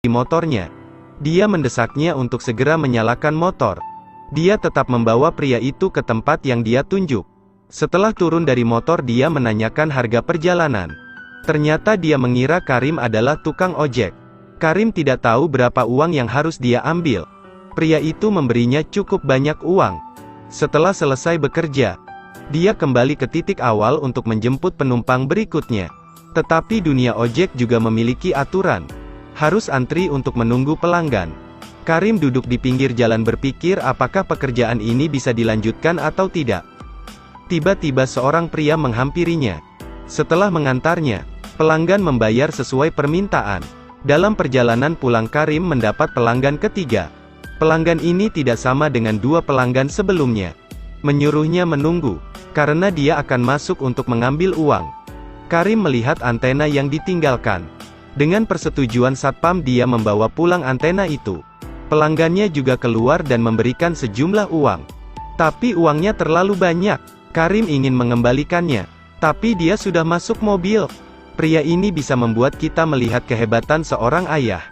motornya. Dia mendesaknya untuk segera menyalakan motor. Dia tetap membawa pria itu ke tempat yang dia tunjuk. Setelah turun dari motor, dia menanyakan harga perjalanan. Ternyata dia mengira Karim adalah tukang ojek. Karim tidak tahu berapa uang yang harus dia ambil. Pria itu memberinya cukup banyak uang. Setelah selesai bekerja, dia kembali ke titik awal untuk menjemput penumpang berikutnya. Tetapi dunia ojek juga memiliki aturan. Harus antri untuk menunggu pelanggan. Karim duduk di pinggir jalan berpikir apakah pekerjaan ini bisa dilanjutkan atau tidak. Tiba-tiba seorang pria menghampirinya. Setelah mengantarnya, pelanggan membayar sesuai permintaan. Dalam perjalanan pulang, Karim mendapat pelanggan ketiga. Pelanggan ini tidak sama dengan dua pelanggan sebelumnya. Menyuruhnya menunggu, karena dia akan masuk untuk mengambil uang. Karim melihat antena yang ditinggalkan. Dengan persetujuan satpam, dia membawa pulang antena itu. Pelanggannya juga keluar dan memberikan sejumlah uang. Tapi uangnya terlalu banyak. Karim ingin mengembalikannya. Tapi dia sudah masuk mobil. Pria ini bisa membuat kita melihat kehebatan seorang ayah.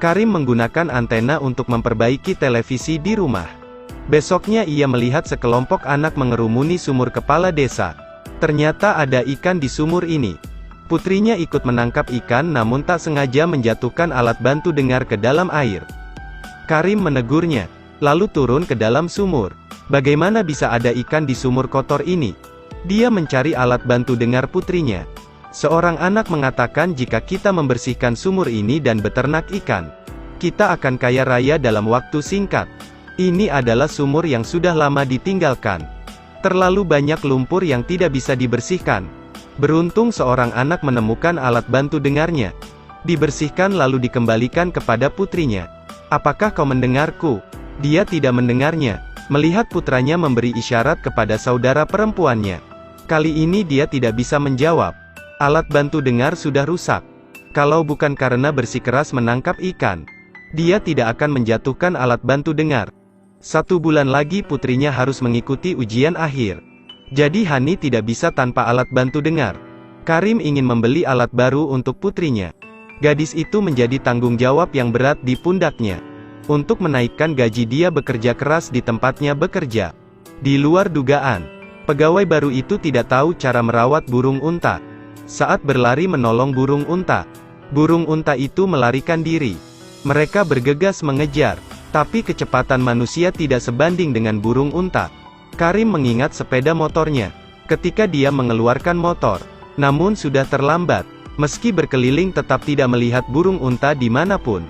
Karim menggunakan antena untuk memperbaiki televisi di rumah. Besoknya ia melihat sekelompok anak mengerumuni sumur kepala desa. Ternyata ada ikan di sumur ini. Putrinya ikut menangkap ikan namun tak sengaja menjatuhkan alat bantu dengar ke dalam air. Karim menegurnya, lalu turun ke dalam sumur. Bagaimana bisa ada ikan di sumur kotor ini? Dia mencari alat bantu dengar putrinya. Seorang anak mengatakan jika kita membersihkan sumur ini dan beternak ikan, kita akan kaya raya dalam waktu singkat. Ini adalah sumur yang sudah lama ditinggalkan. Terlalu banyak lumpur yang tidak bisa dibersihkan. Beruntung seorang anak menemukan alat bantu dengarnya. Dibersihkan lalu dikembalikan kepada putrinya. Apakah kau mendengarku? Dia tidak mendengarnya. Melihat putranya memberi isyarat kepada saudara perempuannya. Kali ini dia tidak bisa menjawab. Alat bantu dengar sudah rusak. Kalau bukan karena bersikeras menangkap ikan, dia tidak akan menjatuhkan alat bantu dengar. 1 bulan lagi putrinya harus mengikuti ujian akhir. Jadi Hani tidak bisa tanpa alat bantu dengar. Karim ingin membeli alat baru untuk putrinya. Gadis itu menjadi tanggung jawab yang berat di pundaknya. Untuk menaikkan gaji, dia bekerja keras di tempatnya bekerja. Di luar dugaan, pegawai baru itu tidak tahu cara merawat burung unta. Saat berlari menolong burung unta itu melarikan diri. Mereka bergegas mengejar, tapi kecepatan manusia tidak sebanding dengan burung unta. Karim mengingat sepeda motornya. Ketika dia mengeluarkan motor, namun sudah terlambat. Meski berkeliling tetap tidak melihat burung unta dimanapun.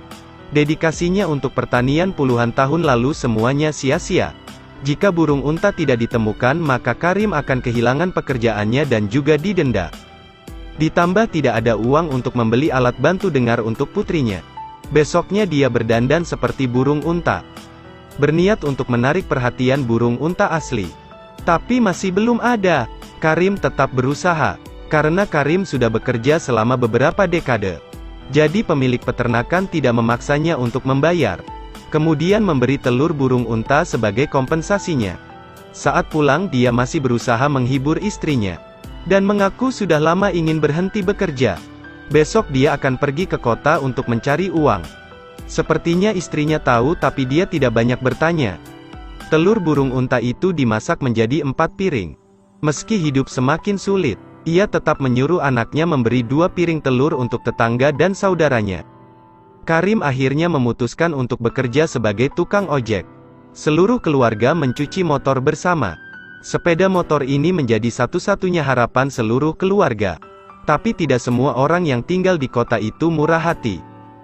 Dedikasinya untuk pertanian puluhan tahun lalu semuanya sia-sia. Jika burung unta tidak ditemukan, maka Karim akan kehilangan pekerjaannya dan juga didenda. Ditambah tidak ada uang untuk membeli alat bantu dengar untuk putrinya. Besoknya dia berdandan seperti burung unta. Berniat untuk menarik perhatian burung unta asli. Tapi masih belum ada. Karim tetap berusaha. Karena Karim sudah bekerja selama beberapa dekade. Jadi pemilik peternakan tidak memaksanya untuk membayar. Kemudian memberi telur burung unta sebagai kompensasinya. Saat pulang dia masih berusaha menghibur istrinya. Dan mengaku sudah lama ingin berhenti bekerja. Besok dia akan pergi ke kota untuk mencari uang. Sepertinya istrinya tahu tapi dia tidak banyak bertanya. Telur burung unta itu dimasak menjadi 4 piring. Meski hidup semakin sulit, ia tetap menyuruh anaknya memberi 2 piring telur untuk tetangga dan saudaranya. Karim akhirnya memutuskan untuk bekerja sebagai tukang ojek. Seluruh keluarga mencuci motor bersama. Sepeda motor ini menjadi satu-satunya harapan seluruh keluarga. Tapi tidak semua orang yang tinggal di kota itu murah hati.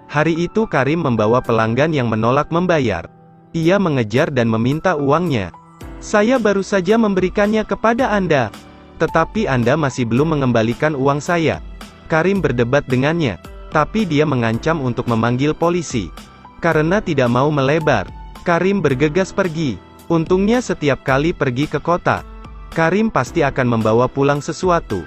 Hari itu Karim membawa pelanggan yang menolak membayar. Ia mengejar dan meminta uangnya. Saya baru saja memberikannya kepada Anda. Tetapi Anda masih belum mengembalikan uang saya. Karim berdebat dengannya. Tapi dia mengancam untuk memanggil polisi. Karena tidak mau melebar, Karim bergegas pergi. Untungnya setiap kali pergi ke kota, Karim pasti akan membawa pulang sesuatu.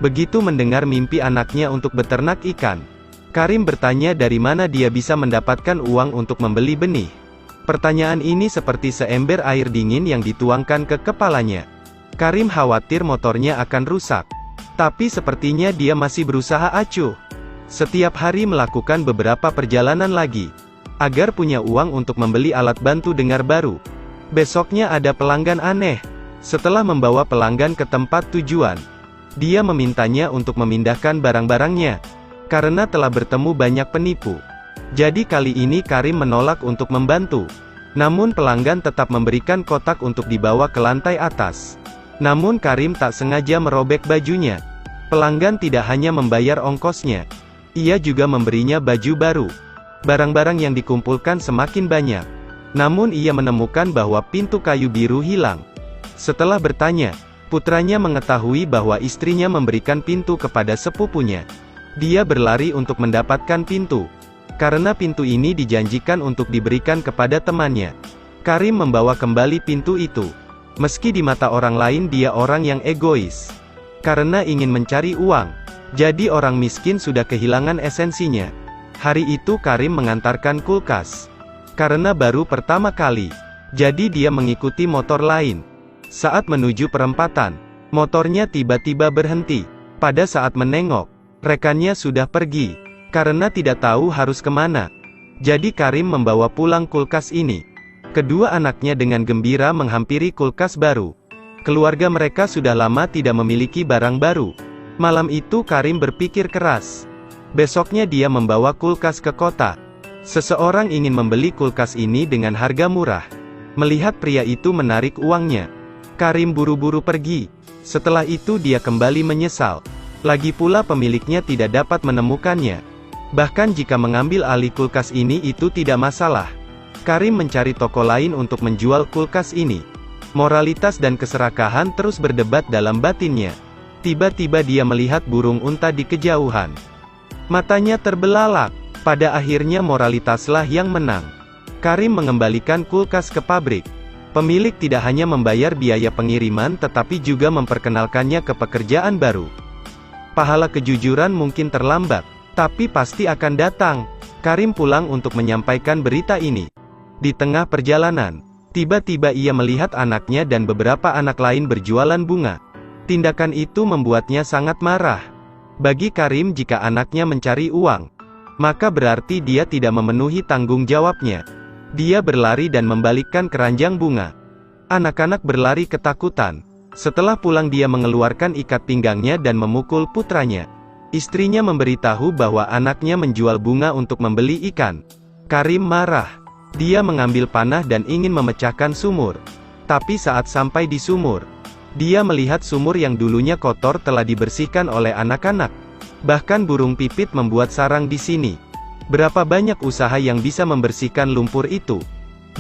Begitu mendengar mimpi anaknya untuk beternak ikan, Karim bertanya dari mana dia bisa mendapatkan uang untuk membeli benih. Pertanyaan ini seperti seember air dingin yang dituangkan ke kepalanya. Karim khawatir motornya akan rusak. Tapi sepertinya dia masih berusaha acuh. Setiap hari melakukan beberapa perjalanan lagi, agar punya uang untuk membeli alat bantu dengar baru. Besoknya ada pelanggan aneh. Setelah membawa pelanggan ke tempat tujuan, dia memintanya untuk memindahkan barang-barangnya, karena telah bertemu banyak penipu. Jadi kali ini Karim menolak untuk membantu. Namun pelanggan tetap memberikan kotak untuk dibawa ke lantai atas. Namun Karim tak sengaja merobek bajunya. Pelanggan tidak hanya membayar ongkosnya, ia juga memberinya baju baru. Barang-barang yang dikumpulkan semakin banyak. Namun ia menemukan bahwa pintu kayu biru hilang. Setelah bertanya, putranya mengetahui bahwa istrinya memberikan pintu kepada sepupunya. Dia berlari untuk mendapatkan pintu, karena pintu ini dijanjikan untuk diberikan kepada temannya. Karim membawa kembali pintu itu. Meski di mata orang lain dia orang yang egois, karena ingin mencari uang. Jadi orang miskin sudah kehilangan esensinya. Hari itu Karim mengantarkan kulkas, karena baru pertama kali. Jadi dia mengikuti motor lain. Saat menuju perempatan, motornya tiba-tiba berhenti. Pada saat menengok, rekannya sudah pergi, karena tidak tahu harus kemana. Jadi Karim membawa pulang kulkas ini. Kedua anaknya dengan gembira menghampiri kulkas baru. Keluarga mereka sudah lama tidak memiliki barang baru. Malam itu Karim berpikir keras. Besoknya dia membawa kulkas ke kota. Seseorang ingin membeli kulkas ini dengan harga murah. Melihat pria itu menarik uangnya, Karim buru-buru pergi. Setelah itu dia kembali menyesal. Lagi pula pemiliknya tidak dapat menemukannya. Bahkan jika mengambil alih kulkas ini itu tidak masalah. Karim mencari toko lain untuk menjual kulkas ini. Moralitas dan keserakahan terus berdebat dalam batinnya. Tiba-tiba dia melihat burung unta di kejauhan. Matanya terbelalak. Pada akhirnya moralitaslah yang menang. Karim mengembalikan kulkas ke pabrik. Pemilik tidak hanya membayar biaya pengiriman tetapi juga memperkenalkannya ke pekerjaan baru. Pahala kejujuran mungkin terlambat, tapi pasti akan datang. Karim pulang untuk menyampaikan berita ini. Di tengah perjalanan, tiba-tiba ia melihat anaknya dan beberapa anak lain berjualan bunga. Tindakan itu membuatnya sangat marah. Bagi Karim, jika anaknya mencari uang, maka berarti dia tidak memenuhi tanggung jawabnya. Dia berlari dan membalikkan keranjang bunga. Anak-anak berlari ketakutan. Setelah pulang dia mengeluarkan ikat pinggangnya dan memukul putranya. Istrinya memberitahu bahwa anaknya menjual bunga untuk membeli ikan. Karim marah. Dia mengambil panah dan ingin memecahkan sumur. Tapi saat sampai di sumur, dia melihat sumur yang dulunya kotor telah dibersihkan oleh anak-anak. Bahkan burung pipit membuat sarang di sini. Berapa banyak usaha yang bisa membersihkan lumpur itu?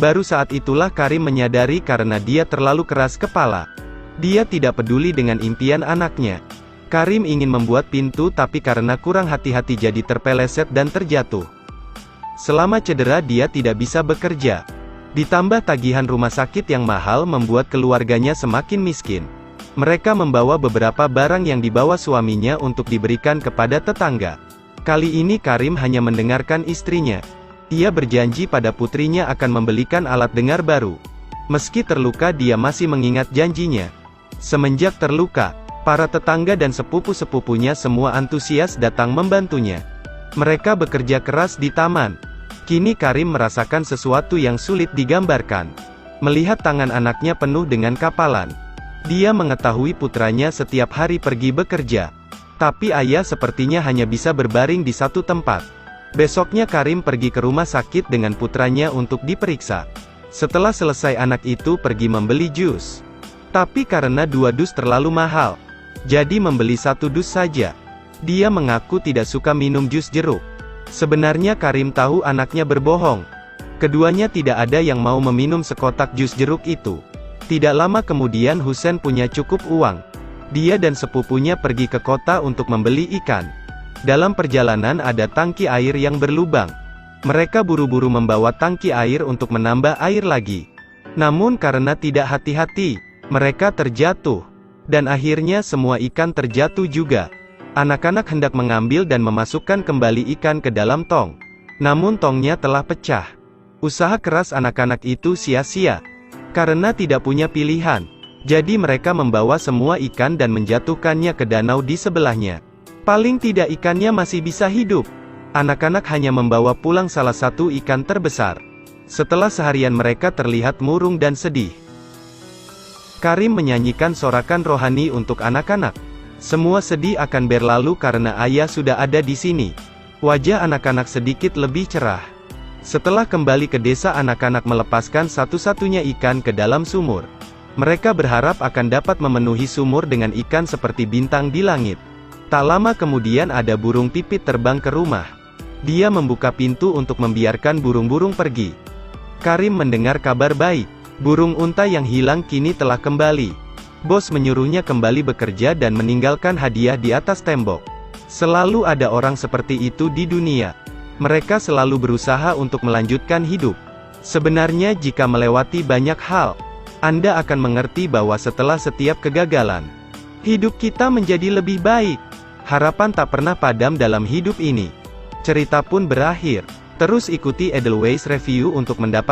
Baru saat itulah Karim menyadari karena dia terlalu keras kepala. Dia tidak peduli dengan impian anaknya. Karim ingin membuat pintu tapi karena kurang hati-hati jadi terpeleset dan terjatuh. Selama cedera dia tidak bisa bekerja. Ditambah tagihan rumah sakit yang mahal membuat keluarganya semakin miskin. Mereka membawa beberapa barang yang dibawa suaminya untuk diberikan kepada tetangga. Kali ini Karim hanya mendengarkan istrinya. Ia berjanji pada putrinya akan membelikan alat dengar baru. Meski terluka dia masih mengingat janjinya. Semenjak terluka, para tetangga dan sepupu-sepupunya semua antusias datang membantunya. Mereka bekerja keras di taman. Kini Karim merasakan sesuatu yang sulit digambarkan. Melihat tangan anaknya penuh dengan kapalan. Dia mengetahui putranya setiap hari pergi bekerja. Tapi ayah sepertinya hanya bisa berbaring di satu tempat. Besoknya Karim pergi ke rumah sakit dengan putranya untuk diperiksa. Setelah selesai anak itu pergi membeli jus. Tapi karena 2 dus terlalu mahal, jadi membeli 1 dus saja. Dia mengaku tidak suka minum jus jeruk. Sebenarnya Karim tahu anaknya berbohong. Keduanya tidak ada yang mau meminum sekotak jus jeruk itu. Tidak lama kemudian Husen punya cukup uang. Dia dan sepupunya pergi ke kota untuk membeli ikan. Dalam perjalanan ada tangki air yang berlubang. Mereka buru-buru membawa tangki air untuk menambah air lagi. Namun karena tidak hati-hati, mereka terjatuh. Dan akhirnya semua ikan terjatuh juga. Anak-anak hendak mengambil dan memasukkan kembali ikan ke dalam tong. Namun tongnya telah pecah. Usaha keras anak-anak itu sia-sia. Karena tidak punya pilihan. Jadi mereka membawa semua ikan dan menjatuhkannya ke danau di sebelahnya. Paling tidak ikannya masih bisa hidup. Anak-anak hanya membawa pulang salah satu ikan terbesar. Setelah seharian mereka terlihat murung dan sedih. Karim menyanyikan sorakan rohani untuk anak-anak. Semua sedih akan berlalu karena ayah sudah ada di sini. Wajah anak-anak sedikit lebih cerah. Setelah kembali ke desa, anak-anak melepaskan satu-satunya ikan ke dalam sumur. Mereka berharap akan dapat memenuhi sumur dengan ikan seperti bintang di langit. Tak lama kemudian ada burung pipit terbang ke rumah. Dia membuka pintu untuk membiarkan burung-burung pergi. Karim mendengar kabar baik. Burung unta yang hilang kini telah kembali. Bos menyuruhnya kembali bekerja dan meninggalkan hadiah di atas tembok. Selalu ada orang seperti itu di dunia. Mereka selalu berusaha untuk melanjutkan hidup. Sebenarnya jika melewati banyak hal, Anda akan mengerti bahwa setelah setiap kegagalan, hidup kita menjadi lebih baik. Harapan tak pernah padam dalam hidup ini. Cerita pun berakhir. Terus ikuti Edelweiss Review untuk mendapat